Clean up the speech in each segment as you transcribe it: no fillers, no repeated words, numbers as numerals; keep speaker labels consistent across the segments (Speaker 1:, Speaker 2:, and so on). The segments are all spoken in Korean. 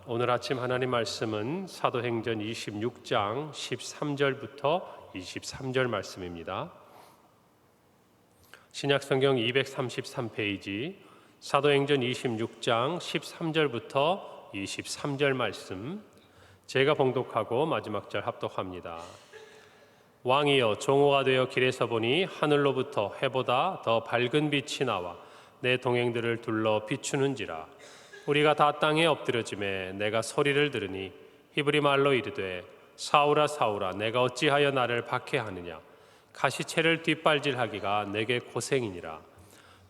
Speaker 1: 오늘 아침 하나님 말씀은 사도행전 26장 13절부터 23절 말씀입니다. 신약성경 233페이지 사도행전 26장 13절부터 23절 말씀, 제가 봉독하고 마지막 절 합독합니다. 왕이여, 종호가 되어 길에서 보니 하늘로부터 해보다 더 밝은 빛이 나와 내 동행들을 둘러 비추는지라. 우리가 다 땅에 엎드려지매 내가 소리를 들으니 히브리 말로 이르되 사울아 사울아 내가 어찌하여 나를 박해하느냐. 가시채를 뒷발질하기가 내게 고생이니라.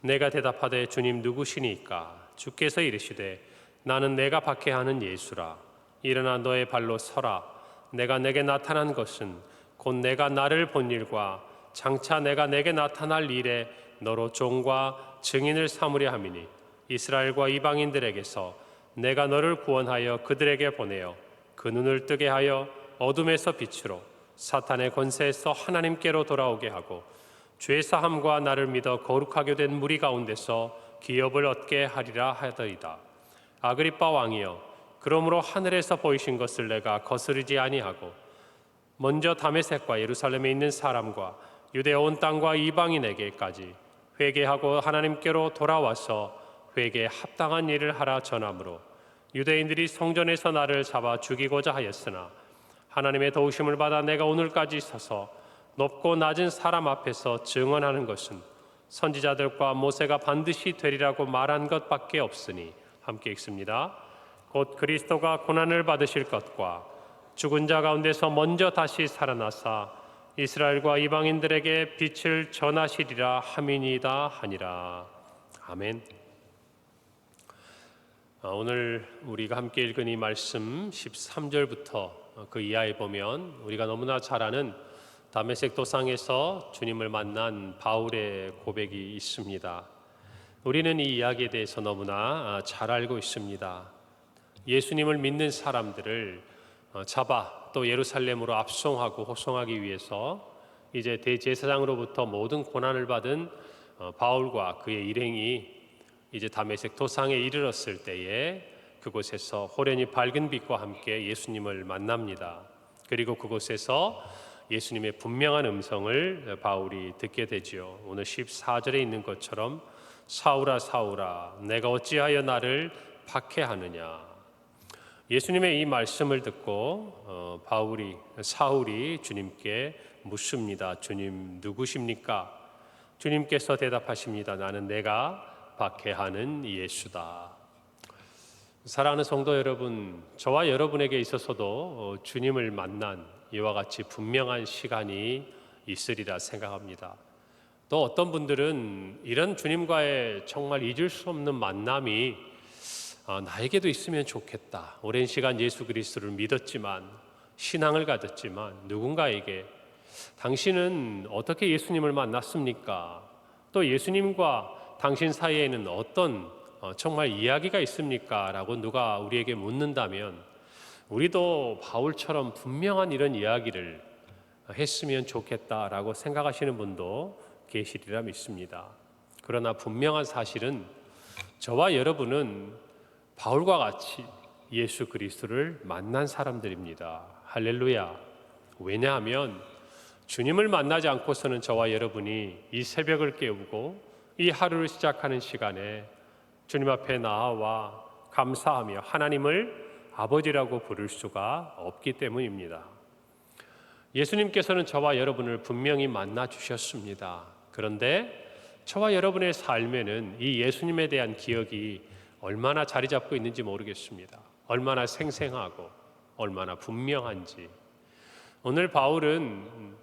Speaker 1: 내가 대답하되 주님 누구시니까? 주께서 이르시되 나는 내가 박해하는 예수라. 일어나 너의 발로 서라. 내가 내게 나타난 것은 곧 내가 나를 본 일과 장차 내가 내게 나타날 일에 너로 종과 증인을 삼으려 함이니 이스라엘과 이방인들에게서 내가 너를 구원하여 그들에게 보내어 그 눈을 뜨게 하여 어둠에서 빛으로 사탄의 권세에서 하나님께로 돌아오게 하고 죄 사함과 나를 믿어 거룩하게 된 무리 가운데서 기업을 얻게 하리라 하더이다. 아그리빠 왕이여, 그러므로 하늘에서 보이신 것을 내가 거스르지 아니하고 먼저 다메섹과 예루살렘에 있는 사람과 유대아 온 땅과 이방인에게까지 회개하고 하나님께로 돌아와서 회개에 합당한 일을 하라 전하므로 유대인들이 성전에서 나를 잡아 죽이고자 하였으나 하나님의 도우심을 받아 내가 오늘까지 서서 높고 낮은 사람 앞에서 증언하는 것은 선지자들과 모세가 반드시 되리라고 말한 것밖에 없으니, 함께 읽습니다. 곧 그리스도가 고난을 받으실 것과 죽은 자 가운데서 먼저 다시 살아나사 이스라엘과 이방인들에게 빛을 전하시리라 함이니이다 하니라. 아멘. 오늘 우리가 함께 읽은 이 말씀 13절부터 그 이하에 보면 우리가 너무나 잘 아는 다메섹 도상에서 주님을 만난 바울의 고백이 있습니다. 우리는 이 이야기에 대해서 너무나 잘 알고 있습니다. 예수님을 믿는 사람들을 잡아 또 예루살렘으로 압송하고 호송하기 위해서 이제 대제사장으로부터 모든 고난을 받은 바울과 그의 일행이 이제 다메섹 도상에 이르렀을 때에 그곳에서 호련히 밝은 빛과 함께 예수님을 만납니다. 그리고 그곳에서 예수님의 분명한 음성을 바울이 듣게 되지요. 오늘 14절에 있는 것처럼 사울아 사울아 내가 어찌하여 나를 박해하느냐. 예수님의 이 말씀을 듣고 사울이 주님께 묻습니다. 주님 누구십니까? 주님께서 대답하십니다. 나는 내가 박해하는 예수다. 사랑하는 성도 여러분, 저와 여러분에게 있어서도 주님을 만난 이와 같이 분명한 시간이 있으리라 생각합니다. 또 어떤 분들은 이런 주님과의 정말 잊을 수 없는 만남이 나에게도 있으면 좋겠다. 오랜 시간 예수 그리스도를 믿었지만, 신앙을 가졌지만 누군가에게 당신은 어떻게 예수님을 만났습니까? 또 예수님과 당신 사이에는 어떤 정말 이야기가 있습니까? 라고 누가 우리에게 묻는다면 우리도 바울처럼 분명한 이런 이야기를 했으면 좋겠다라고 생각하시는 분도 계시리라 믿습니다. 그러나 분명한 사실은 저와 여러분은 바울과 같이 예수 그리스도를 만난 사람들입니다. 할렐루야. 왜냐하면 주님을 만나지 않고서는 저와 여러분이 이 새벽을 깨우고 이 하루를 시작하는 시간에 주님 앞에 나와 감사하며 하나님을 아버지라고 부를 수가 없기 때문입니다. 예수님께서는 저와 여러분을 분명히 만나 주셨습니다. 그런데 저와 여러분의 삶에는 이 예수님에 대한 기억이 얼마나 자리 잡고 있는지 모르겠습니다. 얼마나 생생하고 얼마나 분명한지. 오늘 바울은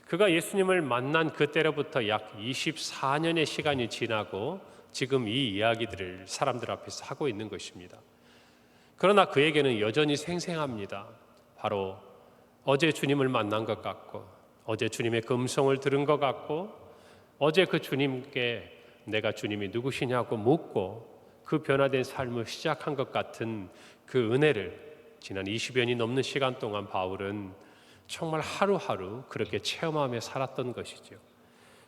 Speaker 1: 그가 예수님을 만난 그때로부터 약 24년의 시간이 지나고 지금 이 이야기들을 사람들 앞에서 하고 있는 것입니다. 그러나 그에게는 여전히 생생합니다. 바로 어제 주님을 만난 것 같고, 어제 주님의 그 음성을 들은 것 같고, 어제 그 주님께 내가 주님이 누구시냐고 묻고 그 변화된 삶을 시작한 것 같은 그 은혜를 지난 20여 년이 넘는 시간 동안 바울은 정말 하루하루 그렇게 체험하며 살았던 것이죠.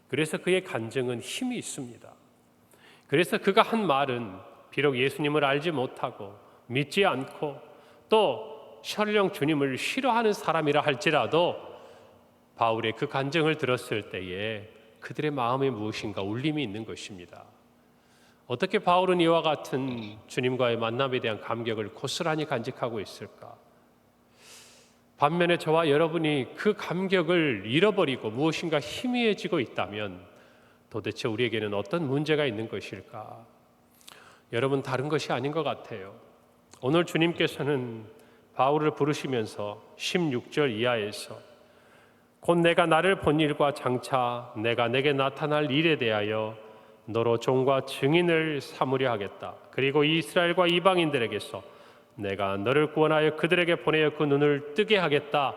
Speaker 1: 그래서 그의 간증은 힘이 있습니다. 그래서 그가 한 말은 비록 예수님을 알지 못하고 믿지 않고 또 설령 주님을 싫어하는 사람이라 할지라도 바울의 그 간증을 들었을 때에 그들의 마음에 무엇인가 울림이 있는 것입니다. 어떻게 바울은 이와 같은 주님과의 만남에 대한 감격을 고스란히 간직하고 있을까? 반면에 저와 여러분이 그 감격을 잃어버리고 무엇인가 희미해지고 있다면 도대체 우리에게는 어떤 문제가 있는 것일까? 여러분, 다른 것이 아닌 것 같아요. 오늘 주님께서는 바울을 부르시면서 16절 이하에서 곧 내가 나를 본 일과 장차 내가 내게 나타날 일에 대하여 너로 종과 증인을 삼으려 하겠다. 그리고 이스라엘과 이방인들에게서 내가 너를 구원하여 그들에게 보내어 그 눈을 뜨게 하겠다.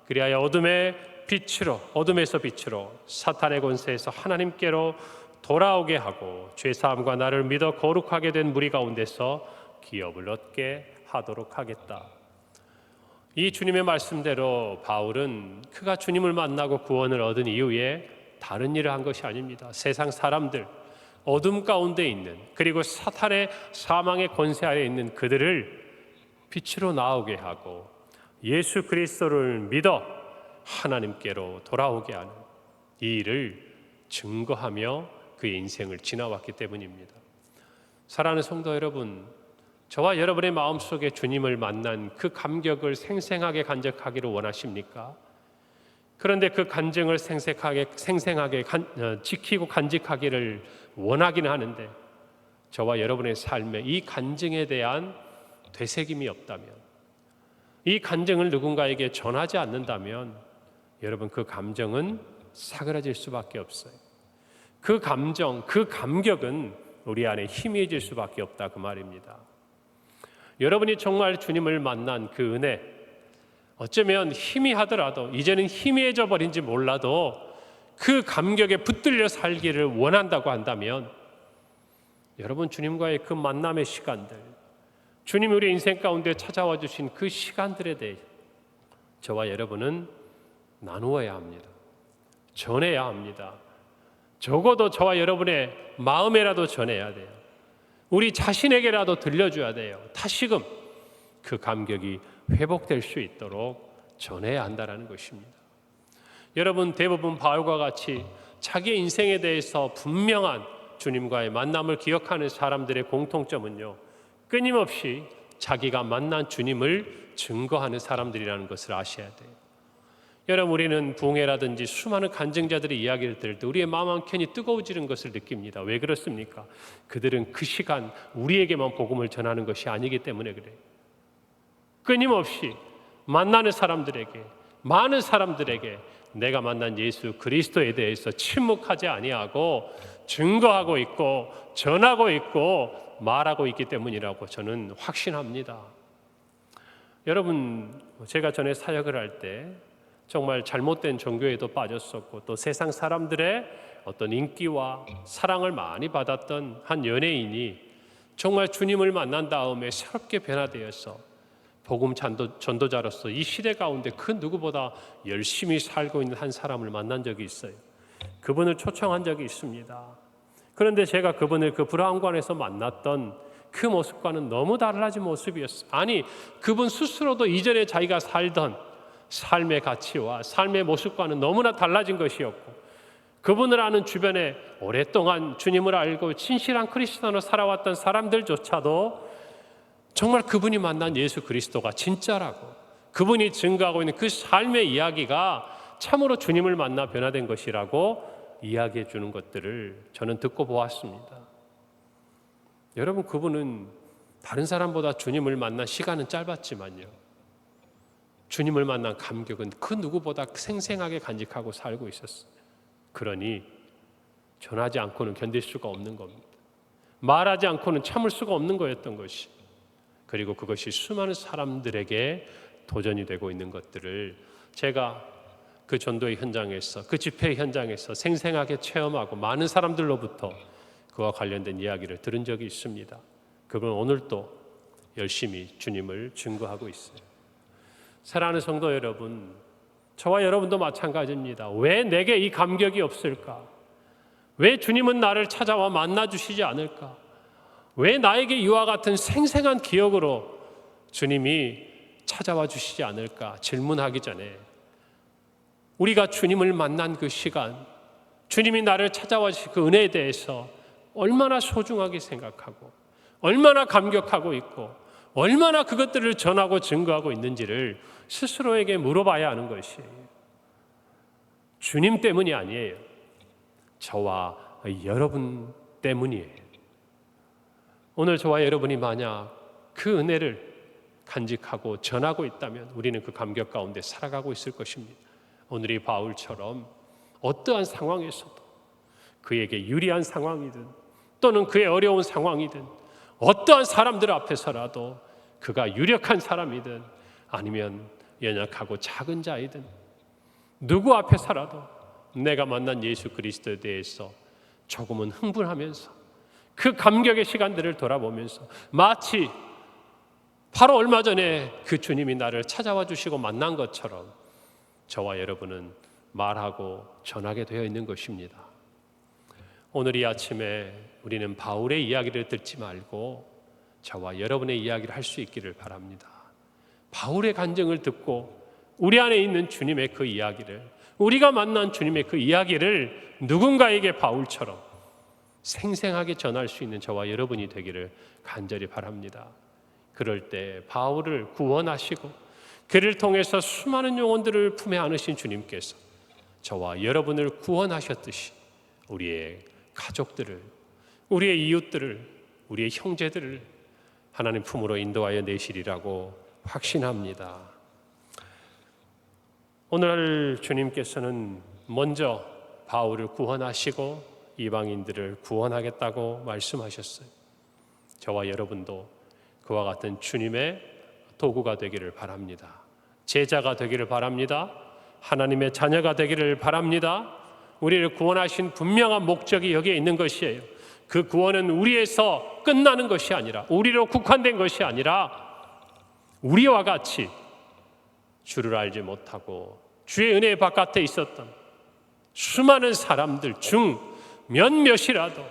Speaker 1: 그리하여 어둠에서 빛으로 사탄의 권세에서 하나님께로 돌아오게 하고 죄사함과 나를 믿어 거룩하게 된 무리 가운데서 기업을 얻게 하도록 하겠다. 이 주님의 말씀대로 바울은 그가 주님을 만나고 구원을 얻은 이후에 다른 일을 한 것이 아닙니다. 세상 사람들, 어둠 가운데 있는, 그리고 사탄의 사망의 권세 아래 있는 그들을 빛으로 나오게 하고 예수 그리스도를 믿어 하나님께로 돌아오게 하는 이 일을 증거하며 그의 인생을 지나왔기 때문입니다. 사랑하는 성도 여러분, 저와 여러분의 마음속에 주님을 만난 그 감격을 생생하게 간직하기를 원하십니까? 그런데 그 간증을 생생하게 지키고 간직하기를 원하기는 하는데 저와 여러분의 삶에 이 간증에 대한 되새김이 없다면, 이 간증을 누군가에게 전하지 않는다면 여러분, 그 감정은 사그라질 수밖에 없어요. 그 감정, 그 감격은 우리 안에 희미해질 수밖에 없다, 그 말입니다. 여러분이 정말 주님을 만난 그 은혜, 어쩌면 희미하더라도, 이제는 희미해져 버린지 몰라도 그 감격에 붙들려 살기를 원한다고 한다면 여러분, 주님과의 그 만남의 시간들, 주님이 우리 인생 가운데 찾아와 주신 그 시간들에 대해 저와 여러분은 나누어야 합니다. 전해야 합니다. 적어도 저와 여러분의 마음에라도 전해야 돼요. 우리 자신에게라도 들려줘야 돼요. 다시금 그 감격이 회복될 수 있도록 전해야 한다는 것입니다. 여러분, 대부분 바울과 같이 자기의 인생에 대해서 분명한 주님과의 만남을 기억하는 사람들의 공통점은요, 끊임없이 자기가 만난 주님을 증거하는 사람들이라는 것을 아셔야 돼요. 여러분, 우리는 부흥회라든지 수많은 간증자들의 이야기를 들을 때 우리의 마음 한켠이 뜨거워지는 것을 느낍니다. 왜 그렇습니까? 그들은 그 시간 우리에게만 복음을 전하는 것이 아니기 때문에 그래요. 끊임없이 만나는 사람들에게, 많은 사람들에게 내가 만난 예수 그리스도에 대해서 침묵하지 아니하고 증거하고 있고 전하고 있고 말하고 있기 때문이라고 저는 확신합니다. 여러분, 제가 전에 사역을 할 때 정말 잘못된 종교에도 빠졌었고 또 세상 사람들의 어떤 인기와 사랑을 많이 받았던 한 연예인이 정말 주님을 만난 다음에 새롭게 변화되어서 복음 전도자로서 이 시대 가운데 그 누구보다 열심히 살고 있는 한 사람을 만난 적이 있어요. 그분을 초청한 적이 있습니다. 그런데 제가 그분을 그 브라운관에서 만났던 그 모습과는 너무 달라진 모습이었어요. 아니, 그분 스스로도 이전에 자기가 살던 삶의 가치와 삶의 모습과는 너무나 달라진 것이었고, 그분을 아는 주변에 오랫동안 주님을 알고 진실한 크리스천으로 살아왔던 사람들조차도 정말 그분이 만난 예수 그리스도가 진짜라고, 그분이 증거하고 있는 그 삶의 이야기가 참으로 주님을 만나 변화된 것이라고 이야기해 주는 것들을 저는 듣고 보았습니다. 여러분, 그분은 다른 사람보다 주님을 만난 시간은 짧았지만요, 주님을 만난 감격은 그 누구보다 생생하게 간직하고 살고 있었어요. 그러니 전하지 않고는 견딜 수가 없는 겁니다. 말하지 않고는 참을 수가 없는 거였던 것이, 그리고 그것이 수많은 사람들에게 도전이 되고 있는 것들을 제가 그 전도의 현장에서, 그 집회의 현장에서 생생하게 체험하고 많은 사람들로부터 그와 관련된 이야기를 들은 적이 있습니다. 그분 오늘도 열심히 주님을 증거하고 있어요. 사랑하는 성도 여러분, 저와 여러분도 마찬가지입니다. 왜 내게 이 감격이 없을까? 왜 주님은 나를 찾아와 만나주시지 않을까? 왜 나에게 이와 같은 생생한 기억으로 주님이 찾아와 주시지 않을까 질문하기 전에 우리가 주님을 만난 그 시간, 주님이 나를 찾아와 주신 그 은혜에 대해서 얼마나 소중하게 생각하고 얼마나 감격하고 있고 얼마나 그것들을 전하고 증거하고 있는지를 스스로에게 물어봐야 하는 것이에요. 주님 때문이 아니에요. 저와 여러분 때문이에요. 오늘 저와 여러분이 만약 그 은혜를 간직하고 전하고 있다면 우리는 그 감격 가운데 살아가고 있을 것입니다. 오늘 이 바울처럼 어떠한 상황에서도 그에게 유리한 상황이든 또는 그의 어려운 상황이든 어떠한 사람들 앞에서라도 그가 유력한 사람이든 아니면 연약하고 작은 자이든 누구 앞에서라도 내가 만난 예수 그리스도에 대해서 조금은 흥분하면서 그 감격의 시간들을 돌아보면서 마치 바로 얼마 전에 그 주님이 나를 찾아와 주시고 만난 것처럼 저와 여러분은 말하고 전하게 되어 있는 것입니다. 오늘 이 아침에 우리는 바울의 이야기를 듣지 말고 저와 여러분의 이야기를 할 수 있기를 바랍니다. 바울의 간증을 듣고 우리 안에 있는 주님의 그 이야기를, 우리가 만난 주님의 그 이야기를 누군가에게 바울처럼 생생하게 전할 수 있는 저와 여러분이 되기를 간절히 바랍니다. 그럴 때 바울을 구원하시고 그를 통해서 수많은 영혼들을 품에 안으신 주님께서 저와 여러분을 구원하셨듯이 우리의 가족들을, 우리의 이웃들을, 우리의 형제들을 하나님 품으로 인도하여 내시리라고 확신합니다. 오늘 주님께서는 먼저 바울을 구원하시고 이방인들을 구원하겠다고 말씀하셨어요. 저와 여러분도 그와 같은 주님의 도구가 되기를 바랍니다. 제자가 되기를 바랍니다. 하나님의 자녀가 되기를 바랍니다. 우리를 구원하신 분명한 목적이 여기에 있는 것이에요. 그 구원은 우리에서 끝나는 것이 아니라, 우리로 국한된 것이 아니라 우리와 같이 주를 알지 못하고 주의 은혜 바깥에 있었던 수많은 사람들 중 몇몇이라도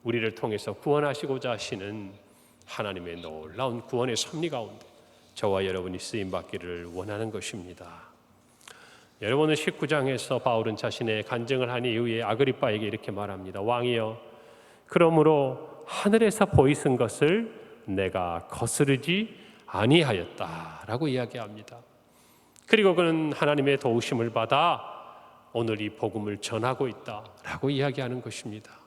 Speaker 1: 우리를 통해서 구원하시고자 하시는 하나님의 놀라운 구원의 섭리 가운데 저와 여러분이 쓰임받기를 원하는 것입니다. 여러분은 19장에서 바울은 자신의 간증을 한 이후에 아그리빠에게 이렇게 말합니다. 왕이여, 그러므로 하늘에서 보이신 것을 내가 거스르지 아니하였다라고 이야기합니다. 그리고 그는 하나님의 도우심을 받아 오늘 이 복음을 전하고 있다라고 이야기하는 것입니다.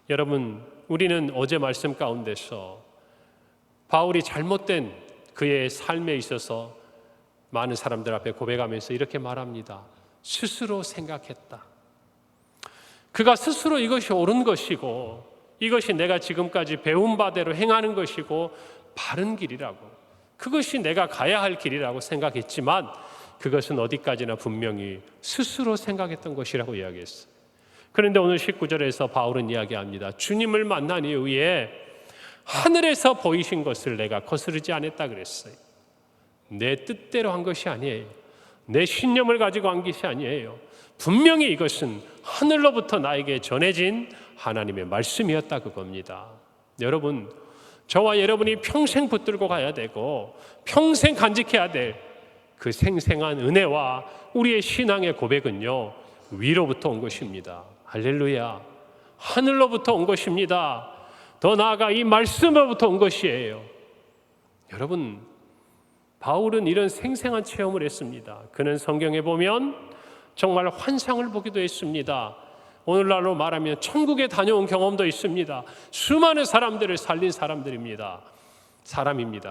Speaker 1: 여러분, 우리는 어제 말씀 가운데서 바울이 잘못된 그의 삶에 있어서 많은 사람들 앞에 고백하면서 이렇게 말합니다. 스스로 생각했다. 그가 스스로 이것이 옳은 것이고 이것이 내가 지금까지 배운 바대로 행하는 것이고 바른 길이라고, 그것이 내가 가야 할 길이라고 생각했지만 그것은 어디까지나 분명히 스스로 생각했던 것이라고 이야기했어요. 그런데 오늘 19절에서 바울은 이야기합니다. 주님을 만난 이후에 하늘에서 보이신 것을 내가 거스르지 않았다 그랬어요. 내 뜻대로 한 것이 아니에요. 내 신념을 가지고 한 것이 아니에요. 분명히 이것은 하늘로부터 나에게 전해진 하나님의 말씀이었다 그겁니다. 여러분, 저와 여러분이 평생 붙들고 가야 되고 평생 간직해야 될 그 생생한 은혜와 우리의 신앙의 고백은요, 위로부터 온 것입니다. 할렐루야. 하늘로부터 온 것입니다. 더 나아가 이 말씀으로부터 온 것이에요. 여러분, 바울은 이런 생생한 체험을 했습니다. 그는 성경에 보면 정말 환상을 보기도 했습니다. 오늘날로 말하면 천국에 다녀온 경험도 있습니다. 수많은 사람들을 살린 사람입니다.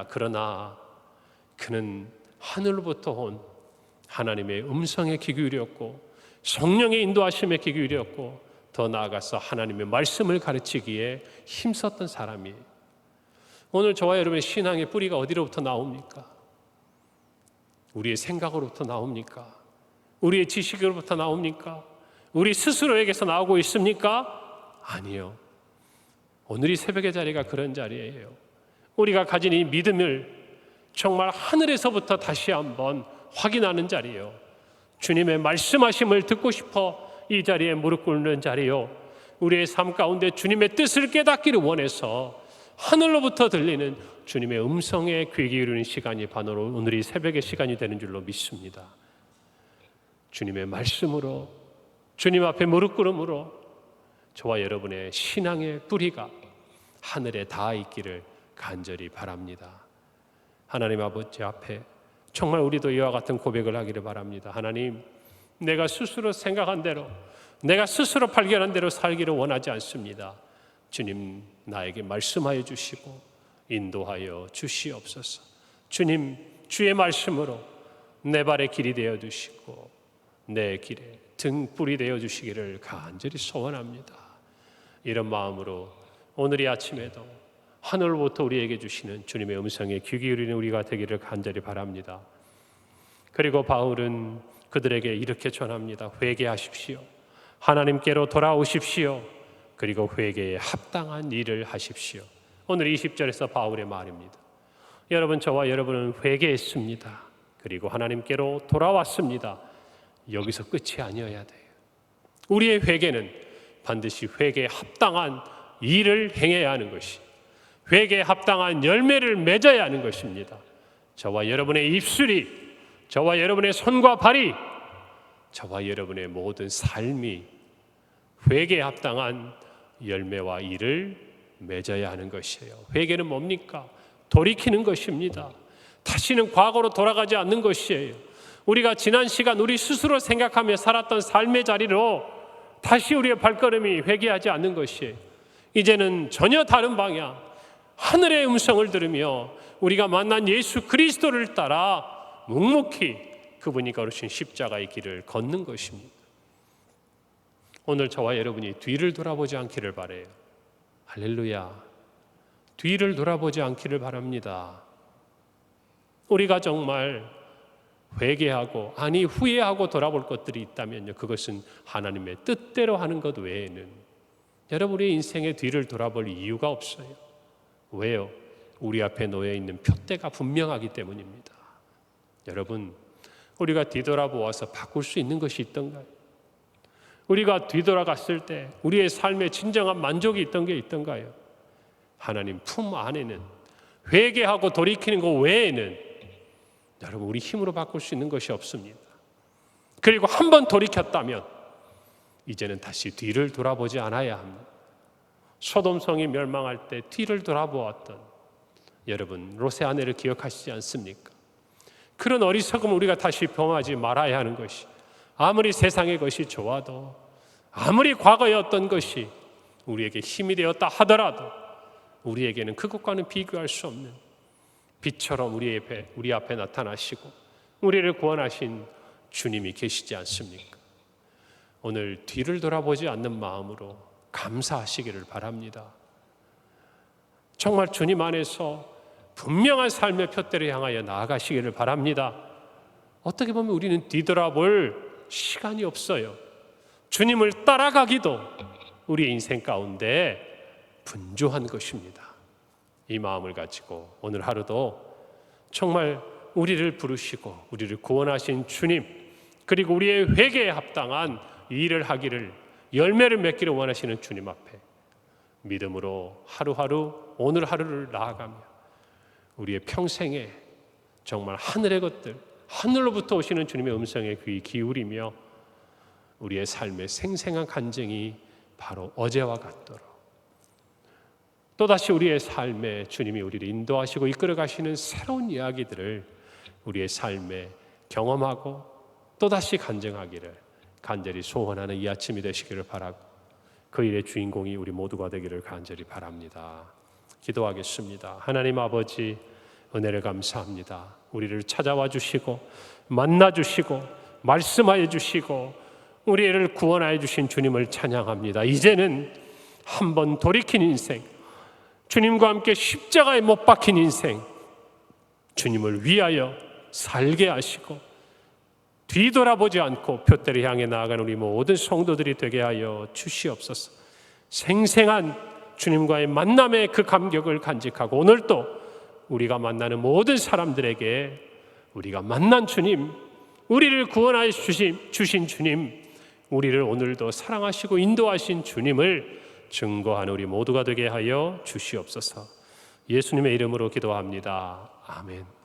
Speaker 1: 그러나 그는 하늘로부터 온 하나님의 음성에 귀 기울였고 성령의 인도하심에 귀 기울였고 더 나아가서 하나님의 말씀을 가르치기에 힘썼던 사람이에요. 오늘 저와 여러분의 신앙의 뿌리가 어디로부터 나옵니까? 우리의 생각으로부터 나옵니까? 우리의 지식으로부터 나옵니까? 우리 스스로에게서 나오고 있습니까? 아니요. 오늘 이 새벽의 자리가 그런 자리예요. 우리가 가진 이 믿음을 정말 하늘에서부터 다시 한번 확인하는 자리요. 주님의 말씀하심을 듣고 싶어 이 자리에 무릎 꿇는 자리요. 우리의 삶 가운데 주님의 뜻을 깨닫기를 원해서 하늘로부터 들리는 주님의 음성에 귀 기울이는 시간이 바로 오늘 이 새벽의 시간이 되는 줄로 믿습니다. 주님의 말씀으로, 주님 앞에 무릎 꿇음으로 저와 여러분의 신앙의 뿌리가 하늘에 닿아 있기를 간절히 바랍니다. 하나님 아버지 앞에 정말 우리도 이와 같은 고백을 하기를 바랍니다. 하나님, 내가 스스로 생각한 대로, 내가 스스로 발견한 대로 살기를 원하지 않습니다. 주님, 나에게 말씀하여 주시고 인도하여 주시옵소서. 주님, 주의 말씀으로 내 발의 길이 되어 주시고 내 길에 등불이 되어 주시기를 간절히 소원합니다. 이런 마음으로 오늘 이 아침에도 하늘로부터 우리에게 주시는 주님의 음성에 귀 기울이는 우리가 되기를 간절히 바랍니다. 그리고 바울은 그들에게 이렇게 전합니다. 회개하십시오. 하나님께로 돌아오십시오. 그리고 회개에 합당한 일을 하십시오. 오늘 20절에서 바울의 말입니다. 여러분, 저와 여러분은 회개했습니다. 그리고 하나님께로 돌아왔습니다. 여기서 끝이 아니어야 돼요. 우리의 회개는 반드시 회개에 합당한 일을 행해야 하는 것이, 회개에 합당한 열매를 맺어야 하는 것입니다. 저와 여러분의 입술이, 저와 여러분의 손과 발이, 저와 여러분의 모든 삶이 회개에 합당한 열매와 일을 맺어야 하는 것이에요. 회개는 뭡니까? 돌이키는 것입니다. 다시는 과거로 돌아가지 않는 것이에요. 우리가 지난 시간 우리 스스로 생각하며 살았던 삶의 자리로 다시 우리의 발걸음이 회개하지 않는 것이에요. 이제는 전혀 다른 방향, 하늘의 음성을 들으며 우리가 만난 예수 그리스도를 따라 묵묵히 그분이 걸으신 십자가의 길을 걷는 것입니다. 오늘 저와 여러분이 뒤를 돌아보지 않기를 바라요. 할렐루야. 뒤를 돌아보지 않기를 바랍니다. 우리가 정말 회개하고, 아니 후회하고 돌아볼 것들이 있다면요, 그것은 하나님의 뜻대로 하는 것 외에는 여러분의 인생의 뒤를 돌아볼 이유가 없어요. 왜요? 우리 앞에 놓여 있는 표대가 분명하기 때문입니다. 여러분, 우리가 뒤돌아보아서 바꿀 수 있는 것이 있던가요? 우리가 뒤돌아갔을 때 우리의 삶에 진정한 만족이 있던 게 있던가요? 하나님 품 안에는 회개하고 돌이키는 것 외에는 여러분, 우리 힘으로 바꿀 수 있는 것이 없습니다. 그리고 한 번 돌이켰다면 이제는 다시 뒤를 돌아보지 않아야 합니다. 소돔성이 멸망할 때 뒤를 돌아보았던 여러분, 롯의 아내를 기억하시지 않습니까? 그런 어리석음을 우리가 다시 범하지 말아야 하는 것이, 아무리 세상의 것이 좋아도, 아무리 과거의 어떤 것이 우리에게 힘이 되었다 하더라도 우리에게는 그것과는 비교할 수 없는 빛처럼 우리 앞에 나타나시고 우리를 구원하신 주님이 계시지 않습니까? 오늘 뒤를 돌아보지 않는 마음으로 감사하시기를 바랍니다. 정말 주님 안에서 분명한 삶의 표대를 향하여 나아가시기를 바랍니다. 어떻게 보면 우리는 뒤돌아볼 시간이 없어요. 주님을 따라가기도 우리의 인생 가운데 분주한 것입니다. 이 마음을 가지고 오늘 하루도 정말 우리를 부르시고 우리를 구원하신 주님, 그리고 우리의 회개에 합당한 일을 하기를, 열매를 맺기를 원하시는 주님 앞에 믿음으로 하루하루 오늘 하루를 나아가며 우리의 평생에 정말 하늘의 것들, 하늘로부터 오시는 주님의 음성에 귀 기울이며 우리의 삶의 생생한 간증이 바로 어제와 같도록 또다시 우리의 삶에 주님이 우리를 인도하시고 이끌어 가시는 새로운 이야기들을 우리의 삶에 경험하고 또다시 간증하기를 간절히 소원하는 이 아침이 되시기를 바라고, 그 일의 주인공이 우리 모두가 되기를 간절히 바랍니다. 기도하겠습니다. 하나님 아버지, 은혜를 감사합니다. 우리를 찾아와 주시고 만나 주시고 말씀하여 주시고 우리를 구원하여 주신 주님을 찬양합니다. 이제는 한번 돌이킨 인생, 주님과 함께 십자가에 못 박힌 인생, 주님을 위하여 살게 하시고 뒤돌아보지 않고 표대를 향해 나아가는 우리 모든 성도들이 되게 하여 주시옵소서. 생생한 주님과의 만남의 그 감격을 간직하고 오늘도 우리가 만나는 모든 사람들에게 우리가 만난 주님, 우리를 구원하여 주신 주님, 우리를 오늘도 사랑하시고 인도하신 주님을 증거하는 우리 모두가 되게 하여 주시옵소서. 예수님의 이름으로 기도합니다. 아멘.